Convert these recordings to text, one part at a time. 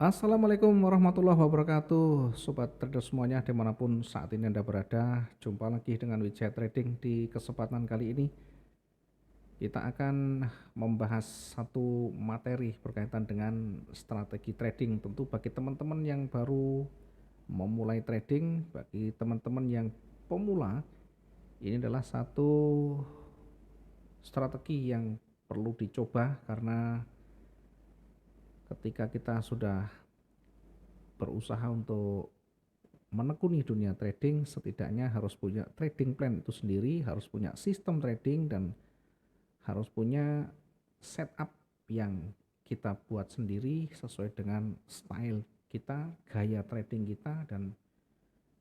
Assalamualaikum warahmatullahi wabarakatuh, Sobat Trader semuanya dimanapun saat ini Anda berada. Jumpa lagi dengan Wijaya Trading. Di kesempatan kali ini kita akan membahas satu materi berkaitan dengan strategi trading. Tentu bagi teman-teman yang baru memulai trading, bagi teman-teman yang pemula, ini adalah satu strategi yang perlu dicoba, karena ketika kita sudah berusaha untuk menekuni dunia trading, setidaknya harus punya trading plan itu sendiri, harus punya sistem trading, dan harus punya setup yang kita buat sendiri sesuai dengan style kita, gaya trading kita, dan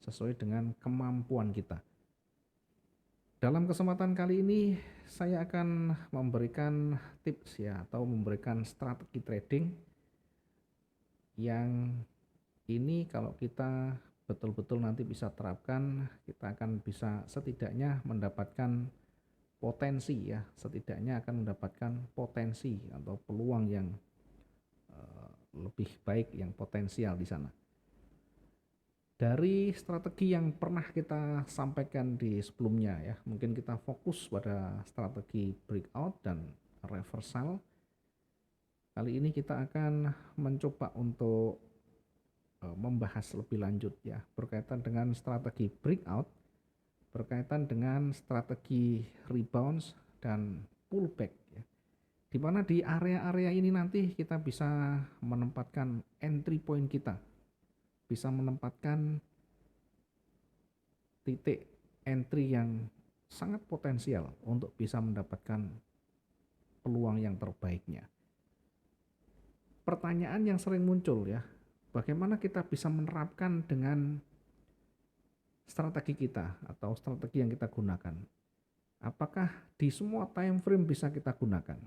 sesuai dengan kemampuan kita. Dalam kesempatan kali ini saya akan memberikan tips ya, atau memberikan strategi trading yang ini kalau kita betul-betul nanti bisa terapkan, kita akan bisa setidaknya mendapatkan potensi ya, setidaknya akan mendapatkan potensi atau peluang yang lebih baik, yang potensial di sana. Dari strategi yang pernah kita sampaikan di sebelumnya ya, mungkin kita fokus pada strategi breakout dan reversal. Kali ini kita akan mencoba untuk membahas lebih lanjut ya, berkaitan dengan strategi breakout, berkaitan dengan strategi rebounds dan pullback ya. Di mana di area-area ini nanti kita bisa menempatkan entry point kita, bisa menempatkan titik entry yang sangat potensial untuk bisa mendapatkan peluang yang terbaiknya. Pertanyaan yang sering muncul ya, bagaimana kita bisa menerapkan dengan strategi kita atau strategi yang kita gunakan? Apakah di semua time frame bisa kita gunakan?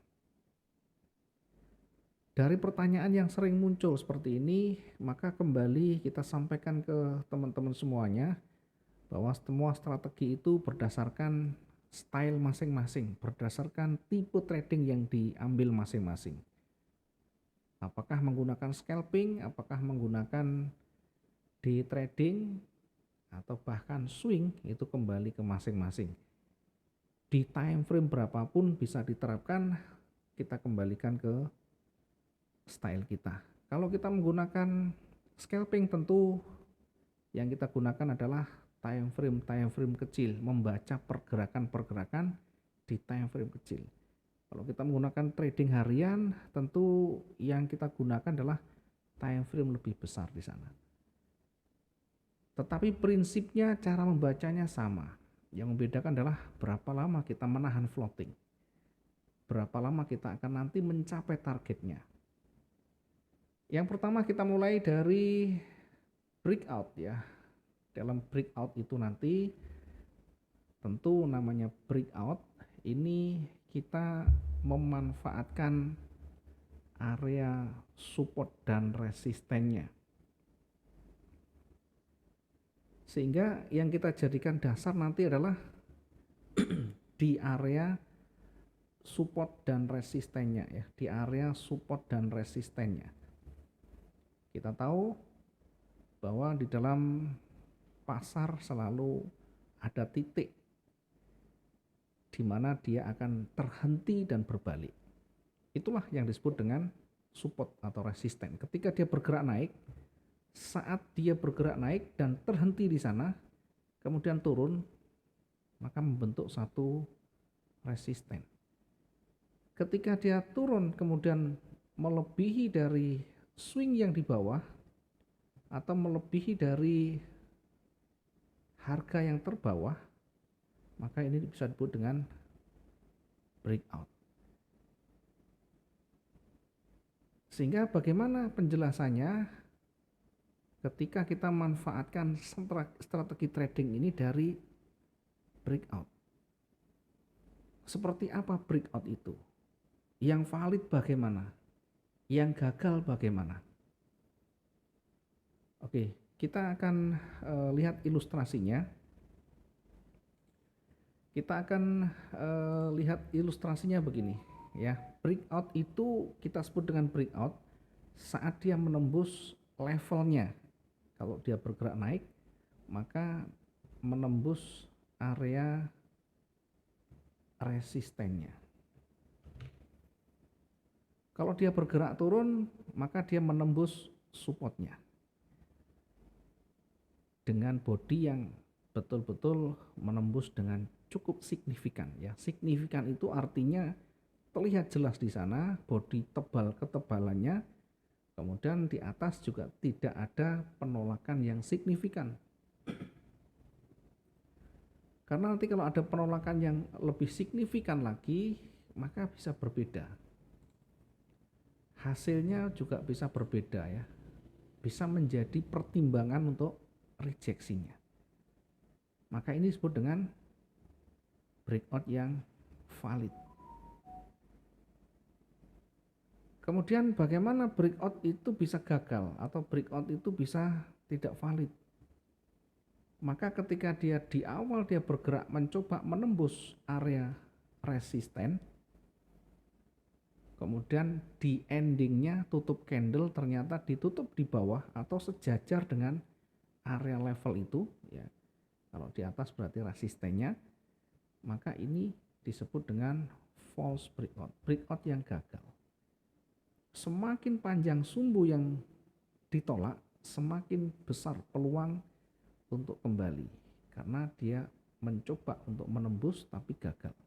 Dari pertanyaan yang sering muncul seperti ini, maka kembali kita sampaikan ke teman-teman semuanya bahwa semua strategi itu berdasarkan style masing-masing, berdasarkan tipe trading yang diambil masing-masing. Apakah menggunakan scalping, apakah menggunakan day trading, atau bahkan swing, itu kembali ke masing-masing. Di time frame berapapun bisa diterapkan, kita kembalikan ke style kita. Kalau kita menggunakan scalping, tentu yang kita gunakan adalah time frame kecil, membaca pergerakan-pergerakan di time frame kecil. Kalau kita menggunakan trading harian, tentu yang kita gunakan adalah time frame lebih besar di sana. Tetapi prinsipnya, cara membacanya sama. Yang membedakan adalah berapa lama kita menahan floating, berapa lama kita akan nanti mencapai targetnya. Yang pertama kita mulai dari breakout ya. Dalam breakout itu nanti tentu namanya breakout, ini kita memanfaatkan area support dan resistennya, sehingga yang kita jadikan dasar nanti adalah di area support dan resistennya ya, di area support dan resistennya. Kita tahu bahwa di dalam pasar selalu ada titik di mana dia akan terhenti dan berbalik. Itulah yang disebut dengan support atau resisten. Ketika dia bergerak naik, saat dia bergerak naik dan terhenti di sana, kemudian turun, maka membentuk satu resisten. Ketika dia turun kemudian melebihi dari swing yang di bawah, atau melebihi dari harga yang terbawah, maka ini bisa disebut dengan breakout. Sehingga bagaimana penjelasannya ketika kita manfaatkan strategi trading ini dari breakout? Seperti apa breakout itu? Yang valid bagaimana? Yang gagal bagaimana? Oke, kita akan lihat ilustrasinya. Kita akan lihat ilustrasinya begini ya. Breakout itu kita sebut dengan breakout saat dia menembus levelnya, kalau dia bergerak naik maka menembus area resistennya. Kalau dia bergerak turun maka dia menembus supportnya dengan body yang betul-betul menembus dengan cukup signifikan ya. Signifikan itu artinya terlihat jelas di sana body tebal ketebalannya, kemudian di atas juga tidak ada penolakan yang signifikan. Karena nanti kalau ada penolakan yang lebih signifikan lagi, maka bisa berbeda. Hasilnya juga bisa berbeda ya. Bisa menjadi pertimbangan untuk rejeksinya. Maka ini disebut dengan breakout yang valid. Kemudian bagaimana breakout itu bisa gagal atau breakout itu bisa tidak valid? Maka ketika dia di awal dia bergerak mencoba menembus area resisten, kemudian di endingnya tutup candle ternyata ditutup di bawah atau sejajar dengan area level itu ya. Kalau di atas berarti resistennya, maka ini disebut dengan false breakout, breakout yang gagal. Semakin panjang sumbu yang ditolak, semakin besar peluang untuk kembali karena dia mencoba untuk menembus tapi gagal.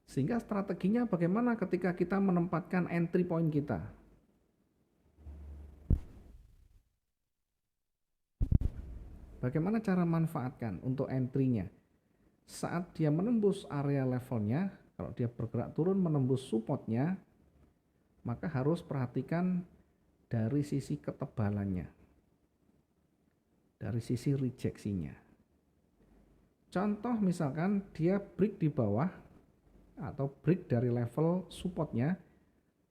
Sehingga strateginya bagaimana ketika kita menempatkan entry point kita? Bagaimana cara manfaatkan untuk entry-nya? Saat dia menembus area levelnya, kalau dia bergerak turun menembus supportnya, maka harus perhatikan dari sisi ketebalannya, dari sisi rejeksinya. Contoh misalkan dia break di bawah atau break dari level supportnya,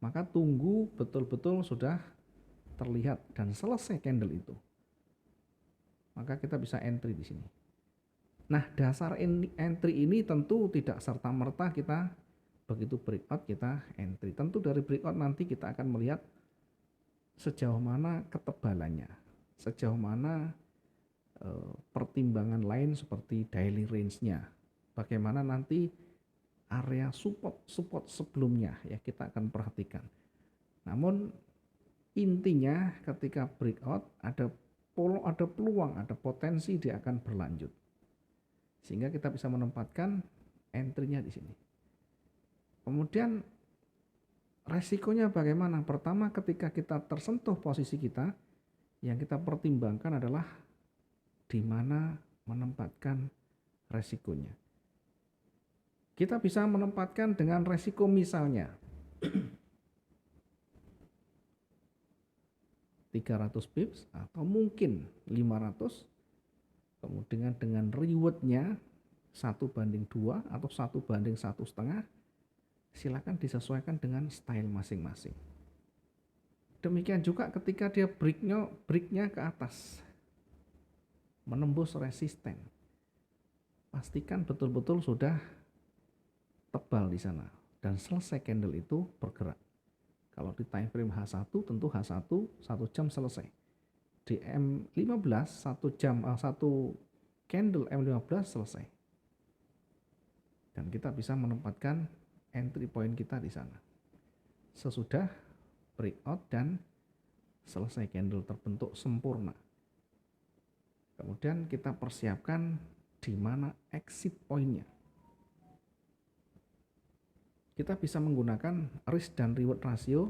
maka tunggu betul-betul sudah terlihat dan selesai candle itu. Maka kita bisa entry di sini. Nah, dasar entry ini tentu tidak serta-merta kita begitu breakout kita entry. Tentu dari breakout nanti kita akan melihat sejauh mana ketebalannya, sejauh mana pertimbangan lain seperti daily range-nya, bagaimana nanti area support sebelumnya ya kita akan perhatikan. Namun intinya ketika breakout ada peluang, ada potensi dia akan berlanjut, sehingga kita bisa menempatkan entry-nya di sini. Kemudian resikonya bagaimana? Pertama, ketika kita tersentuh posisi kita, yang kita pertimbangkan adalah di mana menempatkan resikonya. Kita bisa menempatkan dengan resiko misalnya 300 pips atau mungkin 500, kemudian dengan rewardnya 1:2 atau 1:1,5, silakan disesuaikan dengan style masing-masing. Demikian juga ketika dia breaknya ke atas, menembus resisten, pastikan betul-betul sudah tebal di sana dan selesai candle itu bergerak. Kalau di time frame H1 tentu H1 1 jam selesai. Di M15 1 jam 1 candle M15 selesai. Dan kita bisa menempatkan entry point kita di sana. Sesudah breakout dan selesai candle terbentuk sempurna. Kemudian kita persiapkan di mana exit point-nya. Kita bisa menggunakan risk dan reward rasio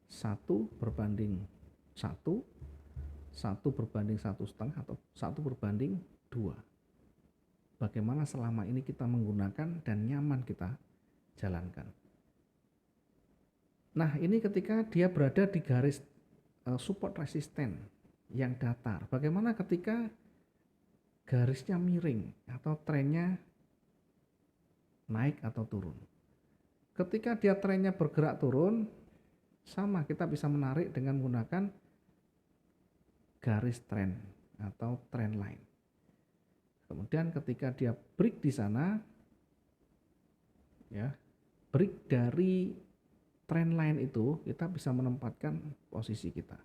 1:1, 1:1,5 atau 1:2. Bagaimana selama ini kita menggunakan dan nyaman kita jalankan. Nah, ini ketika dia berada di garis support resisten yang datar. Bagaimana ketika garisnya miring atau trennya naik atau turun? Ketika dia trennya bergerak turun, sama kita bisa menarik dengan menggunakan garis tren atau trend line. Kemudian ketika dia break di sana, ya, break dari trend line itu kita bisa menempatkan posisi kita.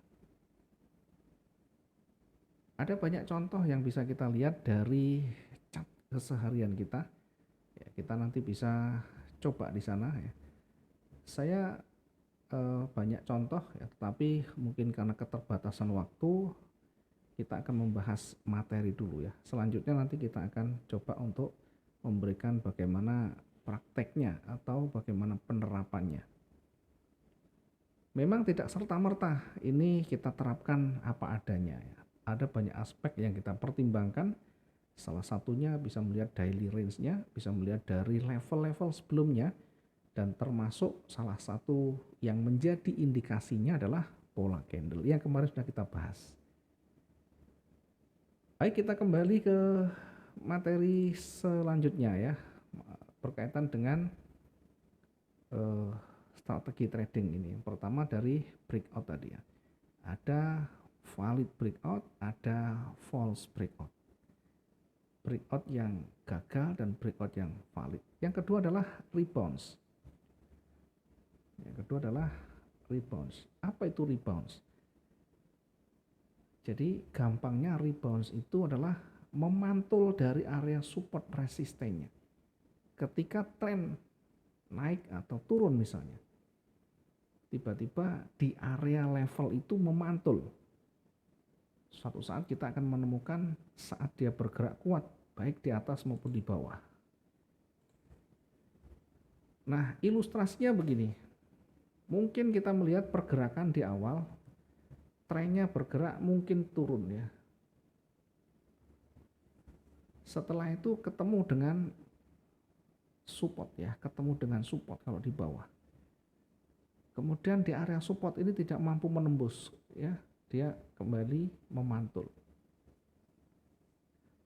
Ada banyak contoh yang bisa kita lihat dari cat keseharian kita. Ya, kita nanti bisa coba di sana ya. Saya banyak contoh ya, tetapi mungkin karena keterbatasan waktu kita akan membahas materi dulu ya. Selanjutnya nanti kita akan coba untuk memberikan bagaimana prakteknya atau bagaimana penerapannya. Memang tidak serta-merta ini kita terapkan apa adanya ya. Ada banyak aspek yang kita pertimbangkan. Salah satunya bisa melihat daily range-nya, bisa melihat dari level-level sebelumnya, dan termasuk salah satu yang menjadi indikasinya adalah pola candle yang kemarin sudah kita bahas. Baik, kita kembali ke materi selanjutnya ya, berkaitan dengan strategi trading ini. Yang pertama dari breakout tadi ya. Ada valid breakout, ada false breakout. Breakout yang gagal dan breakout yang valid. Yang kedua adalah rebounds. Apa itu rebounds? Jadi gampangnya rebounds itu adalah memantul dari area support resistennya. Ketika tren naik atau turun misalnya, tiba-tiba di area level itu memantul. Suatu saat kita akan menemukan saat dia bergerak kuat, baik di atas maupun di bawah. Nah, ilustrasinya begini. Mungkin kita melihat pergerakan di awal, trennya bergerak mungkin turun ya. Setelah itu ketemu dengan support ya, kalau di bawah. Kemudian di area support ini tidak mampu menembus ya, dia kembali memantul.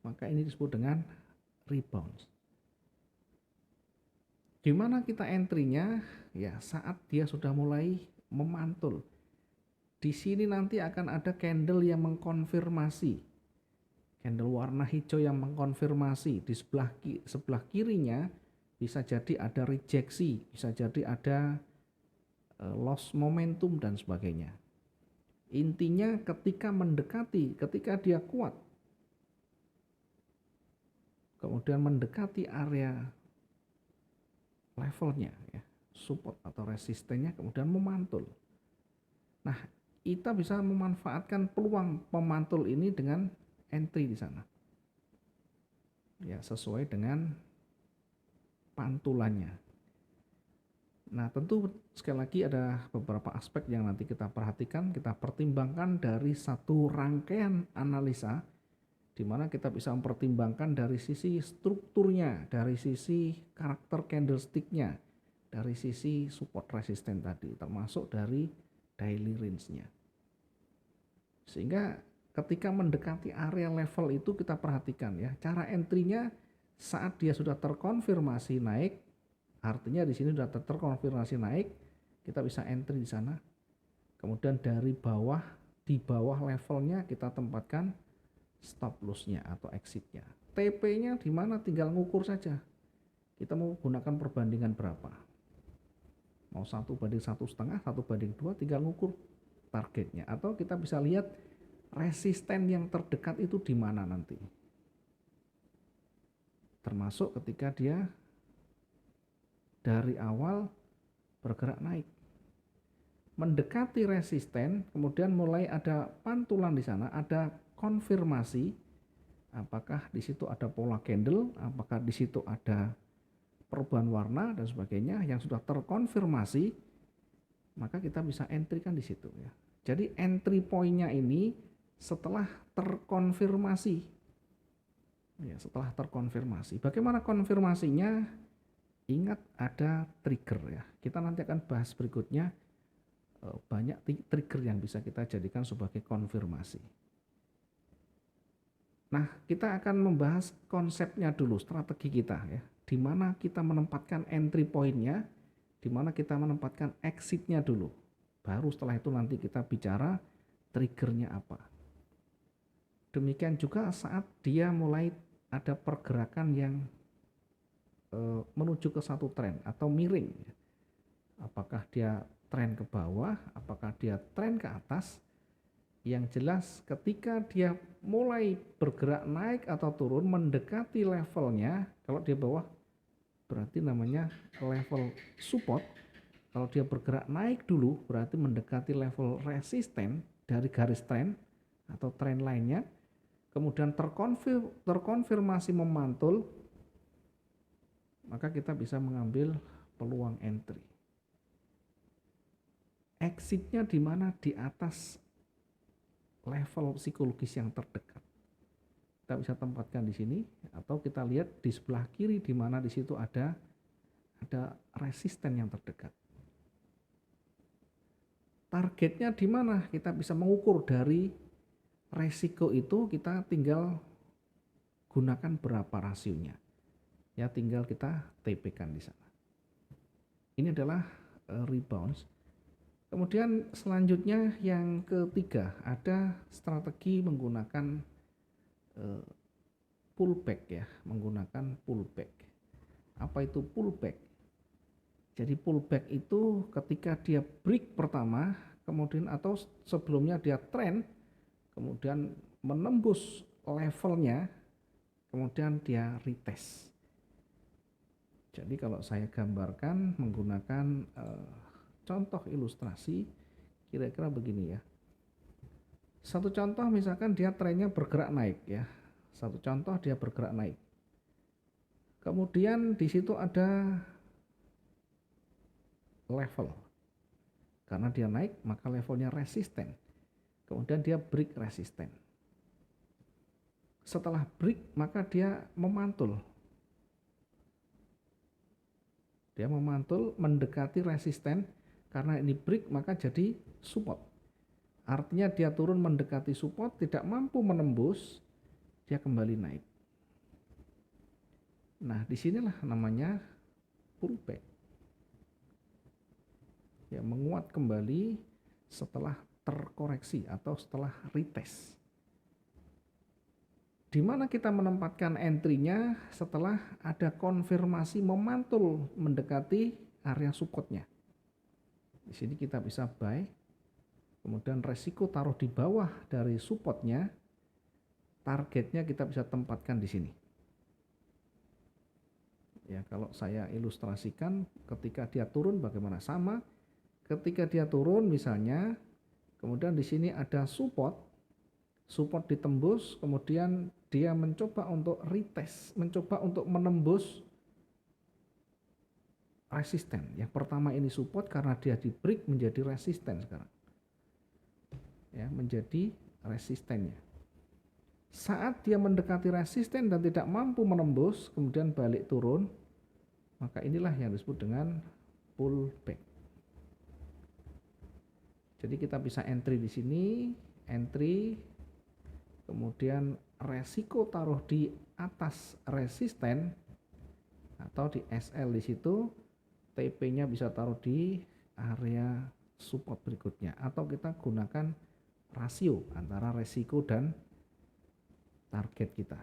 Maka ini disebut dengan rebound. Gimana kita entry-nya? Ya, saat dia sudah mulai memantul. Di sini nanti akan ada candle yang mengkonfirmasi. Candle warna hijau yang mengkonfirmasi. Di sebelah kirinya bisa jadi ada rejeksi, bisa jadi ada loss momentum dan sebagainya. Intinya ketika dia kuat, kemudian mendekati area levelnya ya, support atau resistennya, kemudian memantul. Nah, kita bisa memanfaatkan peluang pemantul ini dengan entry di sana. Ya, sesuai dengan pantulannya. Nah, tentu sekali lagi ada beberapa aspek yang nanti kita perhatikan, kita pertimbangkan dari satu rangkaian analisa, di mana kita bisa mempertimbangkan dari sisi strukturnya, dari sisi karakter candlestick-nya, dari sisi support resisten tadi, termasuk dari daily range-nya. Sehingga ketika mendekati area level itu kita perhatikan ya, cara entry-nya saat dia sudah terkonfirmasi naik, artinya di sini sudah terkonfirmasi naik, kita bisa entry di sana. Kemudian dari bawah, di bawah levelnya kita tempatkan stop loss-nya atau exit-nya. TP-nya di mana tinggal ngukur saja. Kita mau gunakan perbandingan berapa? Mau 1:1,5, 1:2, tinggal ngukur targetnya. Atau kita bisa lihat resisten yang terdekat itu di mana nanti. Termasuk ketika dia dari awal bergerak naik. Mendekati resisten, kemudian mulai ada pantulan di sana, ada konfirmasi apakah di situ ada pola candle, apakah di situ ada perubahan warna dan sebagainya yang sudah terkonfirmasi, maka kita bisa entry kan di situ ya. Jadi entry point-nya ini setelah terkonfirmasi. Ya, setelah terkonfirmasi. Bagaimana konfirmasinya? Ingat ada trigger ya. Kita nanti akan bahas berikutnya, banyak trigger yang bisa kita jadikan sebagai konfirmasi. Nah, kita akan membahas konsepnya dulu, strategi kita ya. Di mana kita menempatkan entry point-nya, di mana kita menempatkan exit-nya dulu. Baru setelah itu nanti kita bicara triggernya apa. Demikian juga saat dia mulai ada pergerakan yang menuju ke satu tren atau miring. Apakah dia tren ke bawah, apakah dia tren ke atas. Yang jelas ketika dia mulai bergerak naik atau turun mendekati levelnya, kalau dia bawah berarti namanya level support. Kalau dia bergerak naik dulu berarti mendekati level resisten dari garis tren atau tren lainnya, kemudian terkonfirmasi memantul, maka kita bisa mengambil peluang entry. Exitnya di mana? Di atas level psikologis yang terdekat. Kita bisa tempatkan di sini atau kita lihat di sebelah kiri di mana di situ ada resisten yang terdekat. Targetnya di mana? Kita bisa mengukur dari resiko itu, kita tinggal gunakan berapa rasionya. Ya tinggal kita TP-kan di sana. Ini adalah rebounds. Kemudian selanjutnya yang ketiga ada strategi menggunakan pullback ya, menggunakan pullback. Apa itu pullback? Jadi pullback itu ketika dia break pertama, kemudian atau sebelumnya dia trend, kemudian menembus levelnya, kemudian dia retest. Jadi kalau saya gambarkan menggunakan contoh ilustrasi, kira-kira begini ya. Satu contoh misalkan dia trennya bergerak naik ya. Satu contoh dia bergerak naik. Kemudian di situ ada level. Karena dia naik maka levelnya resisten. Kemudian dia break resisten. Setelah break maka dia memantul. Dia memantul mendekati resisten, karena ini break maka jadi support. Artinya dia turun mendekati support, tidak mampu menembus, dia kembali naik. Nah, disinilah namanya pullback. Ya, menguat kembali setelah terkoreksi atau setelah retest. Di mana kita menempatkan entry-nya setelah ada konfirmasi memantul mendekati area supportnya. Di sini kita bisa buy, kemudian resiko taruh di bawah dari supportnya, targetnya kita bisa tempatkan di sini. Ya, kalau saya ilustrasikan ketika dia turun bagaimana? Sama, ketika dia turun misalnya, kemudian di sini ada support ditembus, kemudian dia mencoba untuk retest, mencoba untuk menembus resisten. Yang pertama ini support karena dia di break menjadi resisten sekarang. Ya, menjadi resistennya. Saat dia mendekati resisten dan tidak mampu menembus, kemudian balik turun, maka inilah yang disebut dengan pullback. Jadi kita bisa entry di sini, entry, kemudian resiko taruh di atas resisten atau di SL di situ, TP-nya bisa taruh di area support berikutnya, atau kita gunakan rasio antara resiko dan target kita.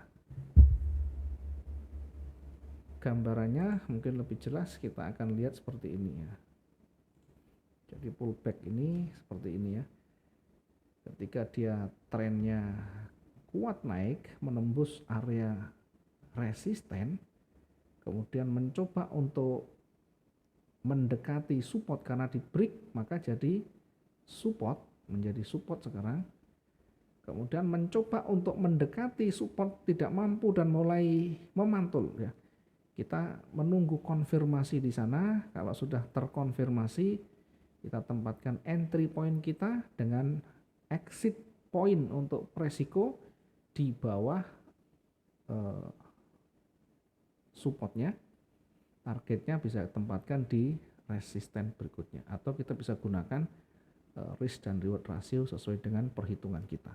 Gambarannya mungkin lebih jelas, kita akan lihat seperti ini ya. Jadi pullback ini seperti ini ya. Ketika dia trennya kuat naik menembus area resisten, kemudian mencoba untuk mendekati support karena di break maka jadi support, menjadi support sekarang. Kemudian mencoba untuk mendekati support, tidak mampu dan mulai memantul ya. Kita menunggu konfirmasi di sana. Kalau sudah terkonfirmasi, kita tempatkan entry point kita dengan exit point untuk resiko di bawah supportnya. Targetnya bisa tempatkan di resisten berikutnya, atau kita bisa gunakan risk dan reward ratio sesuai dengan perhitungan kita,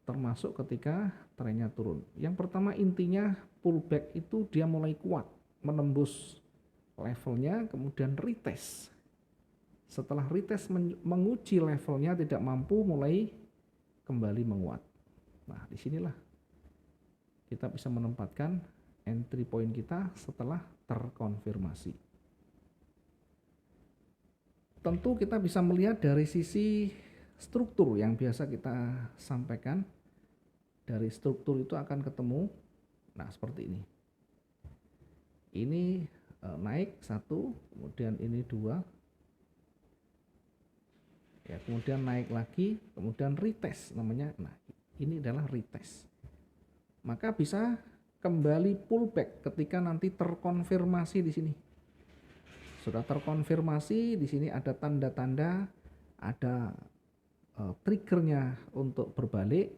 termasuk ketika trennya turun. Yang pertama intinya pullback itu dia mulai kuat menembus levelnya, kemudian retest. Setelah retest menguji levelnya tidak mampu, mulai kembali menguat. Nah, disinilah kita bisa menempatkan entry point kita setelah terkonfirmasi. tentu kita bisa melihat dari sisi struktur yang biasa kita sampaikan. Dari struktur itu akan ketemu, nah seperti ini. Ini naik 1, kemudian ini 2, ya, kemudian naik lagi, kemudian retest namanya. Nah, ini adalah retest. Maka bisa kembali pullback ketika nanti terkonfirmasi di sini. Sudah terkonfirmasi di sini ada tanda-tanda, ada triggernya untuk berbalik,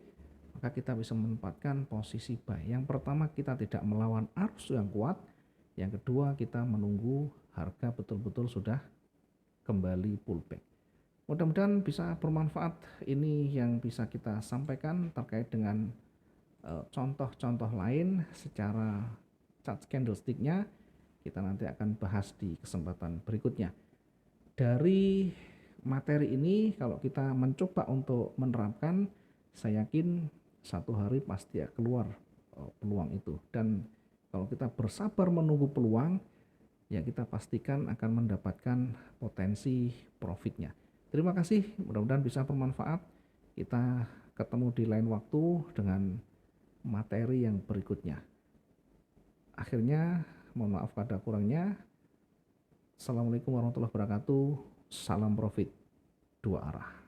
maka kita bisa menempatkan posisi buy. Yang pertama, kita tidak melawan arus yang kuat. Yang kedua, kita menunggu harga betul-betul sudah kembali pullback. Mudah-mudahan bisa bermanfaat. Ini yang bisa kita sampaikan terkait dengan contoh-contoh lain secara chart candlestick-nya. Kita nanti akan bahas di kesempatan berikutnya. Dari materi ini kalau kita mencoba untuk menerapkan, saya yakin satu hari pasti keluar peluang itu. Dan kalau kita bersabar menunggu peluang, ya kita pastikan akan mendapatkan potensi profitnya. Terima kasih, mudah-mudahan bisa bermanfaat. Kita ketemu di lain waktu dengan materi yang berikutnya. Akhirnya, mohon maaf kada kurangnya. Assalamualaikum warahmatullahi wabarakatuh. Salam profit 2 arah.